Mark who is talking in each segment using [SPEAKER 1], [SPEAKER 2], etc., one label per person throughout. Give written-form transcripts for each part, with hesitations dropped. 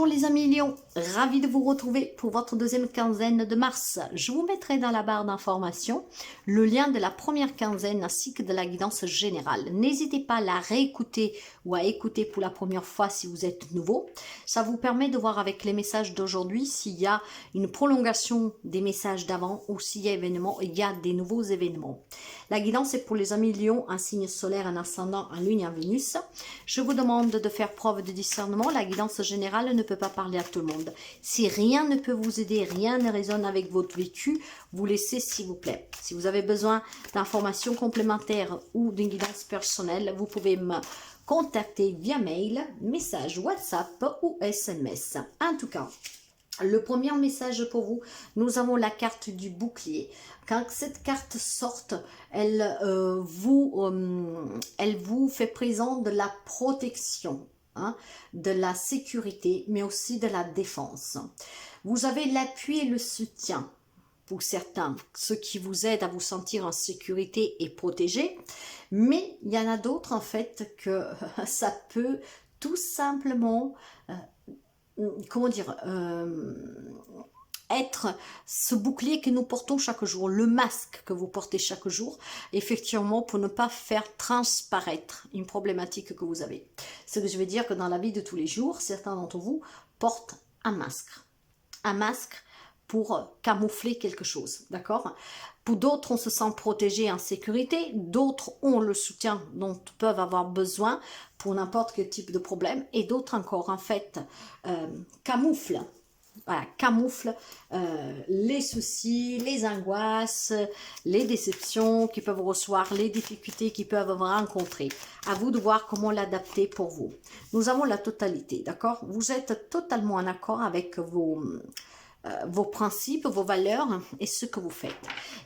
[SPEAKER 1] les amis Lions, ravi de vous retrouver pour votre deuxième quinzaine de mars. Je vous mettrai dans la barre d'informations le lien de la première quinzaine ainsi que de la guidance générale. N'hésitez pas à la réécouter ou à écouter pour la première fois si vous êtes nouveau. Ça vous permet de voir avec les messages d'aujourd'hui s'il y a une prolongation des messages d'avant ou s'il y a des nouveaux événements. La guidance est pour les amis Lions, un signe solaire, un ascendant, un lune et un Vénus. Je vous demande de faire preuve de discernement. La guidance générale ne peut pas parler à tout le monde. Si rien ne peut vous aider, rien ne résonne avec votre vécu, vous laissez s'il vous plaît. Si vous avez besoin d'informations complémentaires ou d'une guidance personnelle, vous pouvez me contacter via mail, message WhatsApp ou SMS. En tout cas, le premier message pour vous, nous avons la carte du bouclier. Quand cette carte sorte, elle vous fait présent de la protection, de la sécurité, mais aussi de la défense. Vous avez l'appui et le soutien pour certains, ce qui vous aide à vous sentir en sécurité et protégé. Mais il y en a d'autres en fait que ça peut tout simplement être ce bouclier que nous portons chaque jour, le masque que vous portez chaque jour, effectivement pour ne pas faire transparaître une problématique que vous avez. Ce que je veux dire que dans la vie de tous les jours, certains d'entre vous portent un masque pour camoufler quelque chose, d'accord? Pour d'autres, on se sent protégé en sécurité, d'autres ont le soutien dont peuvent avoir besoin pour n'importe quel type de problème, et d'autres encore, en fait, camouflent les soucis, les angoisses, les déceptions qu'ils peuvent recevoir, les difficultés qu'ils peuvent rencontrer. À vous de voir comment l'adapter pour vous. Nous avons la totalité, d'accord? Vous êtes totalement en accord avec vos principes, vos valeurs et ce que vous faites.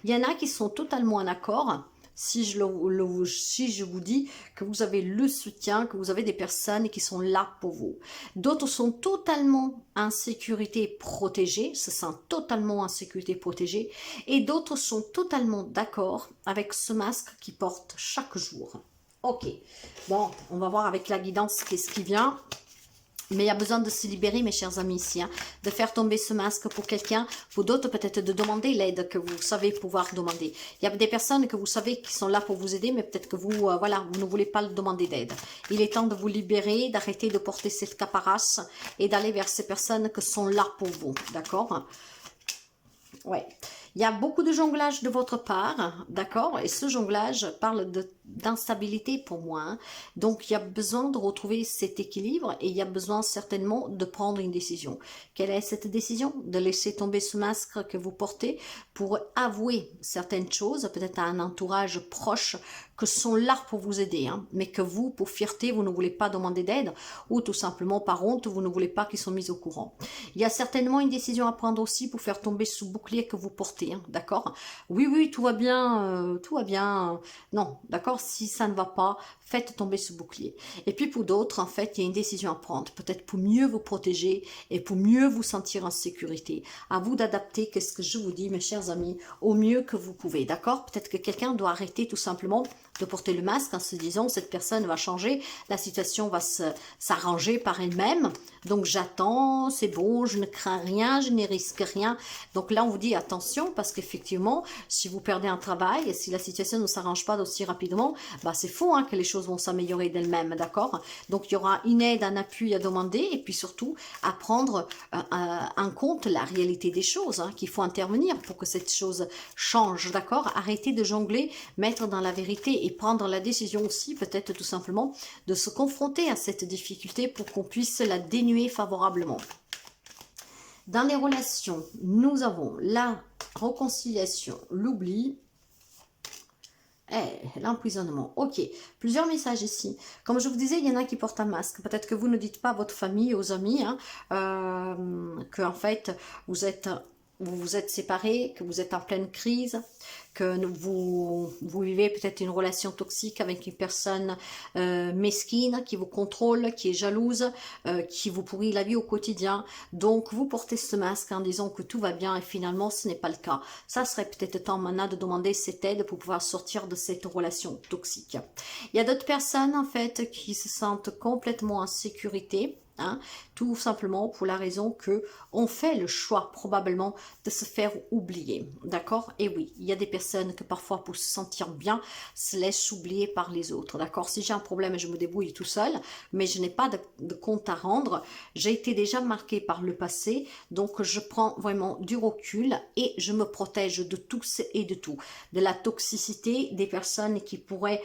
[SPEAKER 1] Il y en a qui sont totalement en accord si je vous dis que vous avez le soutien, que vous avez des personnes qui sont là pour vous. D'autres sont totalement en sécurité protégés, se sentent totalement en sécurité protégés, et d'autres sont totalement d'accord avec ce masque qu'ils portent chaque jour. Ok, bon, on va voir avec la guidance qu'est-ce qui vient. Mais il y a besoin de se libérer, mes chers amis, ici, de faire tomber ce masque pour quelqu'un, pour d'autres peut-être de demander l'aide que vous savez pouvoir demander. Il y a des personnes que vous savez qui sont là pour vous aider, mais peut-être que vous, vous ne voulez pas demander d'aide. Il est temps de vous libérer, d'arrêter de porter cette caparace et d'aller vers ces personnes qui sont là pour vous, d'accord? Ouais. Il y a beaucoup de jonglage de votre part, d'accord? Et ce jonglage parle d'instabilité pour moi. Donc, il y a besoin de retrouver cet équilibre et il y a besoin certainement de prendre une décision. Quelle est cette décision? De laisser tomber ce masque que vous portez pour avouer certaines choses, peut-être à un entourage proche, que sont là pour vous aider, mais que vous, pour fierté, vous ne voulez pas demander d'aide ou tout simplement par honte, vous ne voulez pas qu'ils soient mis au courant. Il y a certainement une décision à prendre aussi pour faire tomber ce bouclier que vous portez, d'accord? Oui, tout va bien, non, d'accord? Si ça ne va pas, faites tomber ce bouclier. Et puis pour d'autres, en fait, il y a une décision à prendre, peut-être pour mieux vous protéger et pour mieux vous sentir en sécurité. À vous d'adapter, qu'est-ce que je vous dis, mes chers amis, au mieux que vous pouvez, d'accord? Peut-être que quelqu'un doit arrêter tout simplement de porter le masque en se disant cette personne va changer, la situation va s'arranger par elle-même, donc j'attends, c'est bon, je ne crains rien, je ne risque rien. Donc là on vous dit attention parce qu'effectivement si vous perdez un travail et si la situation ne s'arrange pas aussi rapidement, bah c'est faux que les choses vont s'améliorer d'elles-mêmes, d'accord? Donc il y aura une aide, un appui à demander et puis surtout à prendre en compte la réalité des choses, qu'il faut intervenir pour que cette chose change, d'accord? Arrêtez de jongler, mettre dans la vérité et prendre la décision aussi, peut-être tout simplement, de se confronter à cette difficulté pour qu'on puisse la dénuer favorablement. Dans les relations, nous avons la réconciliation, l'oubli, l'emprisonnement. Ok, plusieurs messages ici. Comme je vous disais, il y en a qui portent un masque. Peut-être que vous ne dites pas à votre famille, aux amis, que en fait, vous vous êtes séparés, que vous êtes en pleine crise, que vous vivez peut-être une relation toxique avec une personne mesquine, qui vous contrôle, qui est jalouse, qui vous pourrit la vie au quotidien. Donc, vous portez ce masque en disant que tout va bien et finalement, ce n'est pas le cas. Ça serait peut-être temps maintenant de demander cette aide pour pouvoir sortir de cette relation toxique. Il y a d'autres personnes, en fait, qui se sentent complètement en sécurité, hein, tout simplement pour la raison que on fait le choix probablement de se faire oublier, d'accord? Et oui, il y a des personnes que parfois pour se sentir bien se laissent oublier par les autres, d'accord? Si j'ai un problème, je me débrouille tout seul, mais je n'ai pas de compte à rendre. J'ai été déjà marquée par le passé, donc je prends vraiment du recul et je me protège de tous et de tout, de la toxicité des personnes qui pourraient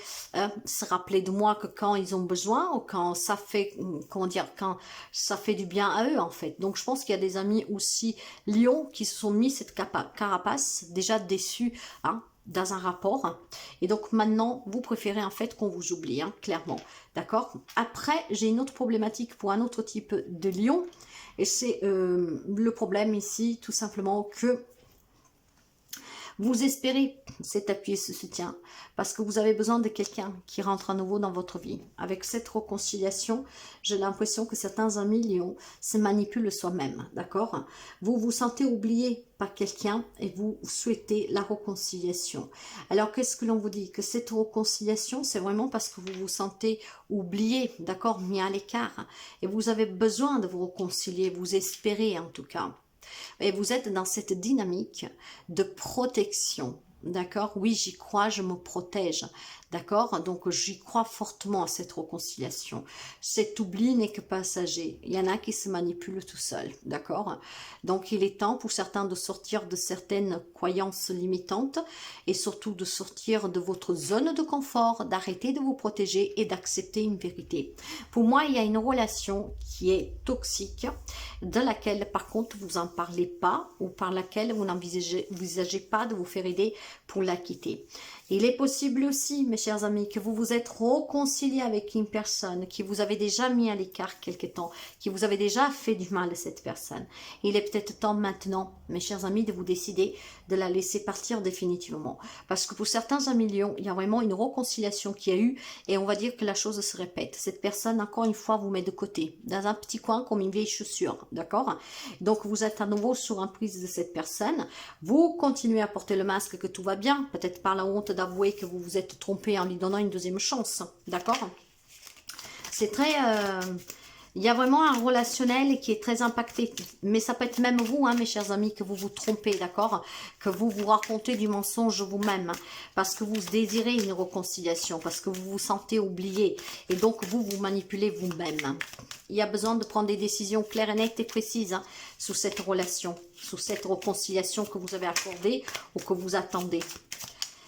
[SPEAKER 1] se rappeler de moi que quand ils ont besoin ou quand ça fait, comment dire, quand ça fait du bien à eux en fait. Donc je pense qu'il y a des amis aussi lions qui se sont mis cette carapace, déjà déçus, hein, dans un rapport, et donc maintenant vous préférez en fait qu'on vous oublie, hein, clairement, d'accord? Après j'ai une autre problématique pour un autre type de lion, et c'est le problème ici tout simplement que vous espérez cet appui et ce soutien parce que vous avez besoin de quelqu'un qui rentre à nouveau dans votre vie. Avec cette réconciliation, j'ai l'impression que certains amis lions se manipulent soi-même, d'accord? Vous vous sentez oublié par quelqu'un et vous souhaitez la réconciliation. Alors, qu'est-ce que l'on vous dit? Que cette réconciliation, c'est vraiment parce que vous vous sentez oublié, d'accord? Mis à l'écart. Et vous avez besoin de vous réconcilier, vous espérez en tout cas. Et vous êtes dans cette dynamique de protection, d'accord? Oui, j'y crois, je me protège, d'accord? Donc, j'y crois fortement à cette réconciliation. Cet oubli n'est que passager. Il y en a qui se manipulent tout seuls, d'accord? Donc, il est temps pour certains de sortir de certaines croyances limitantes et surtout de sortir de votre zone de confort, d'arrêter de vous protéger et d'accepter une vérité. Pour moi, il y a une relation qui est toxique, de laquelle, par contre, vous n'en parlez pas ou par laquelle vous n'envisagez pas de vous faire aider pour la quitter. Il est possible aussi, mes chers amis, que vous vous êtes réconcilié avec une personne qui vous avait déjà mis à l'écart quelque temps, qui vous avait déjà fait du mal à cette personne. Il est peut-être temps maintenant, mes chers amis, de vous décider de la laisser partir définitivement. Parce que pour certains amis lions, il y a vraiment une réconciliation qui a eu et on va dire que la chose se répète. Cette personne, encore une fois, vous met de côté, dans un petit coin comme une vieille chaussure, d'accord? Donc, vous êtes à nouveau sous emprise de cette personne. Vous continuez à porter le masque que tout va bien, peut-être par la honte d'avouer que vous vous êtes trompé en lui donnant une deuxième chance, d'accord? C'est très... il y a vraiment un relationnel qui est très impacté, mais ça peut être même vous, hein, mes chers amis, que vous vous trompez, d'accord? Que vous vous racontez du mensonge vous-même, parce que vous désirez une réconciliation, parce que vous vous sentez oublié, et donc vous vous manipulez vous-même. Il y a besoin de prendre des décisions claires et nettes et précises, hein, sous cette relation, sous cette réconciliation que vous avez accordée ou que vous attendez.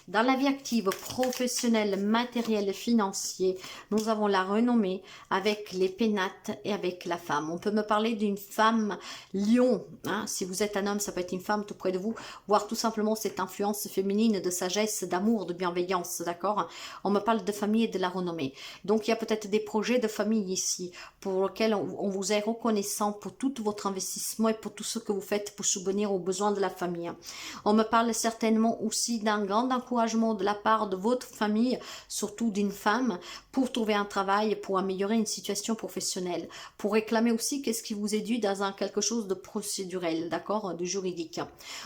[SPEAKER 1] Dans la vie active, professionnelle, matérielle, financière, nous avons la renommée avec les pénates et avec la femme. On peut me parler d'une femme lion. Hein? Si vous êtes un homme, ça peut être une femme tout près de vous, voire tout simplement cette influence féminine de sagesse, d'amour, de bienveillance, d'accord? On me parle de famille et de la renommée. Donc, il y a peut-être des projets de famille ici pour lesquels on vous est reconnaissant pour tout votre investissement et pour tout ce que vous faites pour subvenir aux besoins de la famille. On me parle certainement aussi d'un grand encouragement de la part de votre famille, surtout d'une femme, pour trouver un travail, pour améliorer une situation professionnelle, pour réclamer aussi qu'est-ce qui vous est dû dans quelque chose de procédurel, d'accord, de juridique.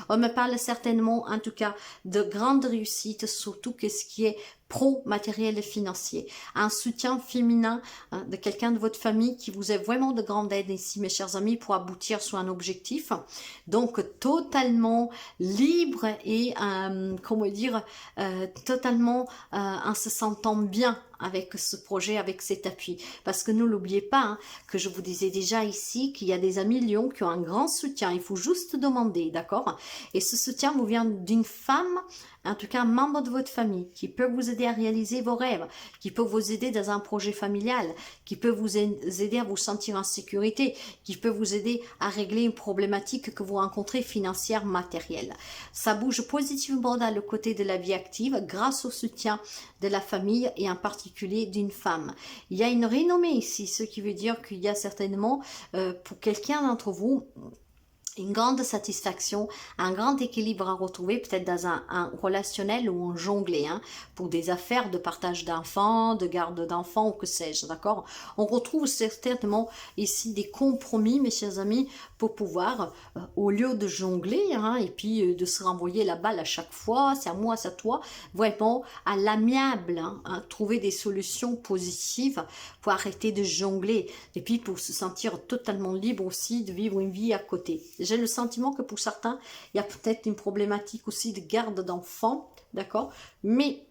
[SPEAKER 1] On me parle certainement, en tout cas, de grande réussite, surtout qu'est-ce qui est pro-matériel et financier. Un soutien féminin, hein, de quelqu'un de votre famille qui vous est vraiment de grande aide ici, mes chers amis, pour aboutir sur un objectif. Donc, totalement libre et, comment dire, totalement en se sentant bien avec ce projet, avec cet appui. Parce que ne l'oubliez pas, hein, que je vous disais déjà ici qu'il y a des amis lions qui ont un grand soutien. Il faut juste demander, d'accord? Et ce soutien vous vient d'une femme, en tout cas un membre de votre famille, qui peut vous aider à réaliser vos rêves, qui peut vous aider dans un projet familial, qui peut vous aider à vous sentir en sécurité, qui peut vous aider à régler une problématique que vous rencontrez financière, matérielle. Ça bouge positivement dans le côté de la vie active grâce au soutien de la famille et en particulier d'une femme. Il y a une renommée ici, ce qui veut dire qu'il y a certainement pour quelqu'un d'entre vous une grande satisfaction, un grand équilibre à retrouver, peut-être dans un relationnel ou en jongler, hein, pour des affaires de partage d'enfants, de garde d'enfants ou que sais-je, d'accord? On retrouve certainement ici des compromis, mes chers amis, pour pouvoir, au lieu de jongler, hein, et puis de se renvoyer la balle à chaque fois, c'est à moi, c'est à toi, vraiment à l'amiable, hein, trouver des solutions positives pour arrêter de jongler, et puis pour se sentir totalement libre aussi de vivre une vie à côté. J'ai le sentiment que pour certains, il y a peut-être une problématique aussi de garde d'enfants, d'accord? Mais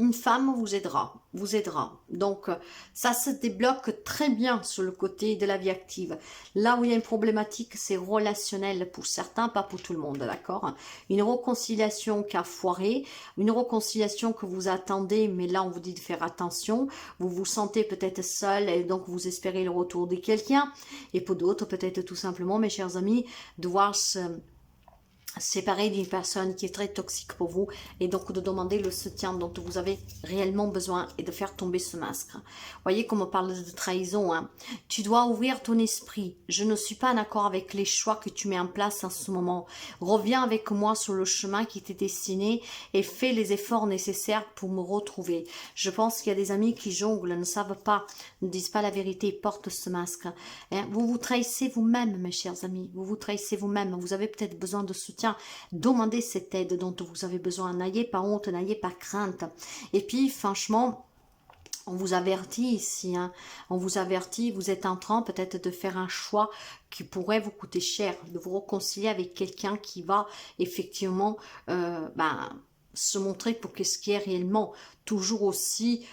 [SPEAKER 1] une femme vous aidera, vous aidera. Donc, ça se débloque très bien sur le côté de la vie active. Là où il y a une problématique, c'est relationnel pour certains, pas pour tout le monde, d'accord? Une réconciliation qui a foiré, une réconciliation que vous attendez, mais là, on vous dit de faire attention. Vous vous sentez peut-être seul et donc vous espérez le retour de quelqu'un. Et pour d'autres, peut-être tout simplement, mes chers amis, devoir se séparer d'une personne qui est très toxique pour vous et donc de demander le soutien dont vous avez réellement besoin et de faire tomber ce masque. Voyez comme on parle de trahison, hein. Tu dois ouvrir ton esprit. Je ne suis pas en accord avec les choix que tu mets en place en ce moment. Reviens avec moi sur le chemin qui t'est destiné et fais les efforts nécessaires pour me retrouver. Je pense qu'il y a des amis qui jonglent, ne savent pas, ne disent pas la vérité, portent ce masque, hein. Vous vous trahissez vous-même, mes chers amis. Vous vous trahissez vous-même. Vous avez peut-être besoin de soutien. Demandez cette aide dont vous avez besoin. N'ayez pas honte, n'ayez pas crainte. Et puis, franchement, on vous avertit ici, hein, on vous avertit, vous êtes en train peut-être de faire un choix qui pourrait vous coûter cher, de vous réconcilier avec quelqu'un qui va effectivement se montrer pour ce qui est réellement, toujours aussi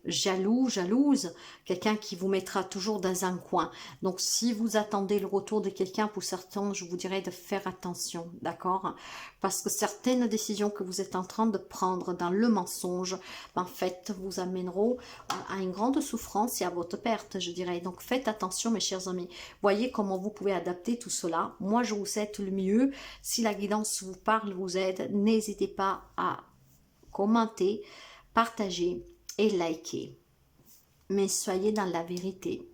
[SPEAKER 1] jaloux, jalouse, quelqu'un qui vous mettra toujours dans un coin. Donc si vous attendez le retour de quelqu'un, pour certains, je vous dirais de faire attention, d'accord? Parce que certaines décisions que vous êtes en train de prendre dans le mensonge, en fait, vous amèneront à une grande souffrance et à votre perte, je dirais. Donc faites attention, mes chers amis. Voyez comment vous pouvez adapter tout cela. Moi, je vous souhaite le mieux. Si la guidance vous parle, vous aide, n'hésitez pas à commenter, partager et liker. Mais soyez dans la vérité.